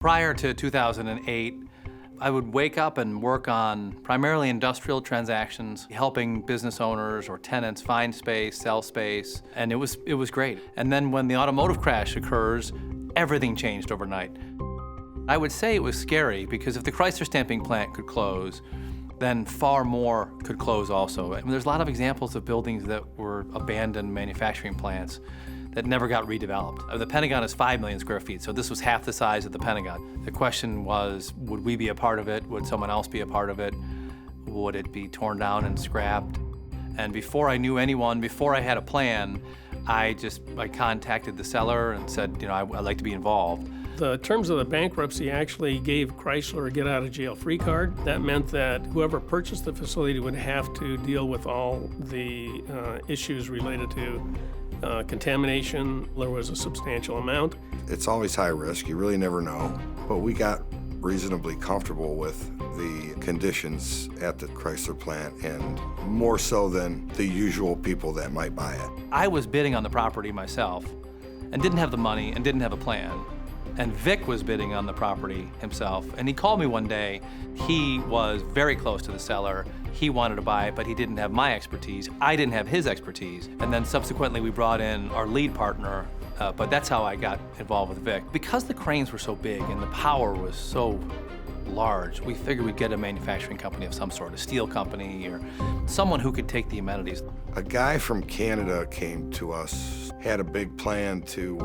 Prior to 2008, I would wake up and work on primarily industrial transactions, helping business owners or tenants find space, sell space, and it was great. And then when the automotive crash occurs, everything changed overnight. I would say it was scary because if the Chrysler stamping plant could close, then far more could close also. I mean, there's a lot of examples of buildings that were abandoned manufacturing plants that never got redeveloped. The Pentagon is 5 million square feet, so this was half the size of the Pentagon. The question was, would we be a part of it? Would someone else be a part of it? Would it be torn down and scrapped? And before I knew anyone, before I had a plan, I contacted the seller and said, I'd like to be involved. The terms of the bankruptcy actually gave Chrysler a get-out-of-jail-free card. That meant that whoever purchased the facility would have to deal with all the issues related to contamination. There was a substantial amount. It's always high risk, you really never know, but we got reasonably comfortable with the conditions at the Chrysler plant, and more so than the usual people that might buy it. I was bidding on the property myself and didn't have the money and didn't have a plan. And Vic was bidding on the property himself, and he called me one day. He was very close to the seller. He wanted to buy it, but he didn't have my expertise. I didn't have his expertise. And then subsequently we brought in our lead partner, but that's how I got involved with Vic. Because the cranes were so big and the power was so large, we figured we'd get a manufacturing company of some sort, a steel company or someone who could take the amenities. A guy from Canada came to us, had a big plan to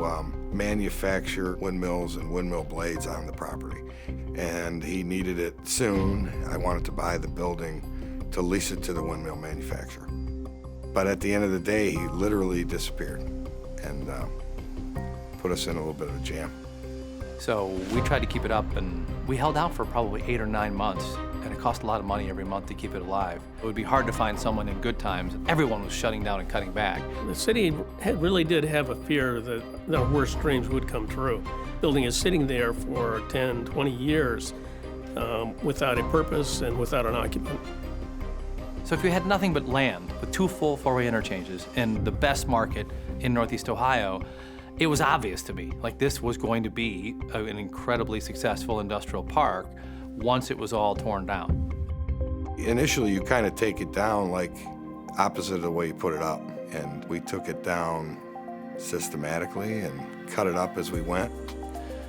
manufacture windmills and windmill blades on the property. And he needed it soon. I wanted to buy the building to lease it to the windmill manufacturer. But at the end of the day, he literally disappeared and put us in a little bit of a jam. So we tried to keep it up, and we held out for probably 8 or 9 months, and it cost a lot of money every month to keep it alive. It would be hard to find someone in good times. Everyone was shutting down and cutting back. The city really did have a fear that their worst dreams would come true. The building is sitting there for 10, 20 years without a purpose and without an occupant. So if you had nothing but land with 2 full four-way interchanges in the best market in Northeast Ohio, it was obvious to me, like this was going to be an incredibly successful industrial park once it was all torn down. Initially, you kind of take it down like opposite of the way you put it up. And we took it down systematically and cut it up as we went.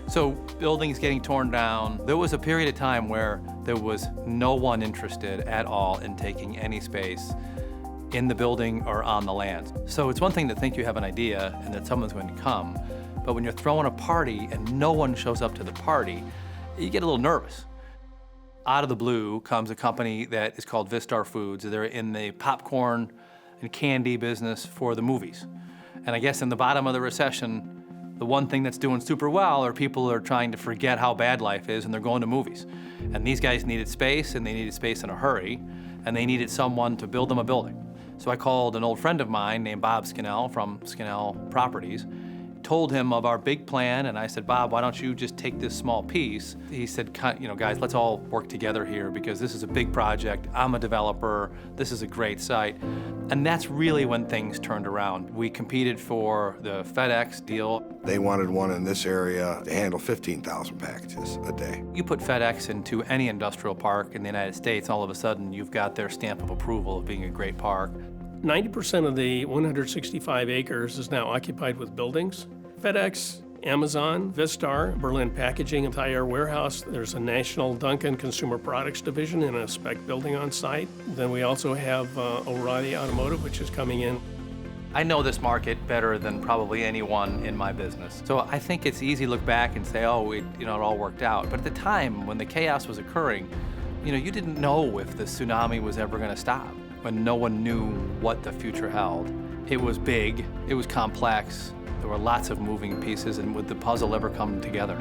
So buildings getting torn down, there was a period of time where there was no one interested at all in taking any space in the building or on the land. So it's one thing to think you have an idea and that someone's going to come, but when you're throwing a party and no one shows up to the party, you get a little nervous. Out of the blue comes a company that is called Vistar Foods. They're in the popcorn and candy business for the movies. And I guess in the bottom of the recession, the one thing that's doing super well are people are trying to forget how bad life is and they're going to movies. And these guys needed space, and they needed space in a hurry, and they needed someone to build them a building. So I called an old friend of mine named Bob Scannell from Scannell Properties, told him of our big plan, and I said, Bob, why don't you just take this small piece? He said, guys, let's all work together here because this is a big project. I'm a developer. This is a great site. And that's really when things turned around. We competed for the FedEx deal. They wanted one in this area to handle 15,000 packages a day. You put FedEx into any industrial park in the United States, all of a sudden you've got their stamp of approval of being a great park. 90% of the 165 acres is now occupied with buildings. FedEx, Amazon, Vistar, Berlin Packaging, Tire Warehouse. There's a national Duncan Consumer Products division and a spec building on site. Then we also have O'Reilly Automotive, which is coming in. I know this market better than probably anyone in my business. So I think it's easy to look back and say, oh, it all worked out. But at the time when the chaos was occurring, you didn't know if the tsunami was ever going to stop. When no one knew what the future held. It was big, it was complex, there were lots of moving pieces, and would the puzzle ever come together?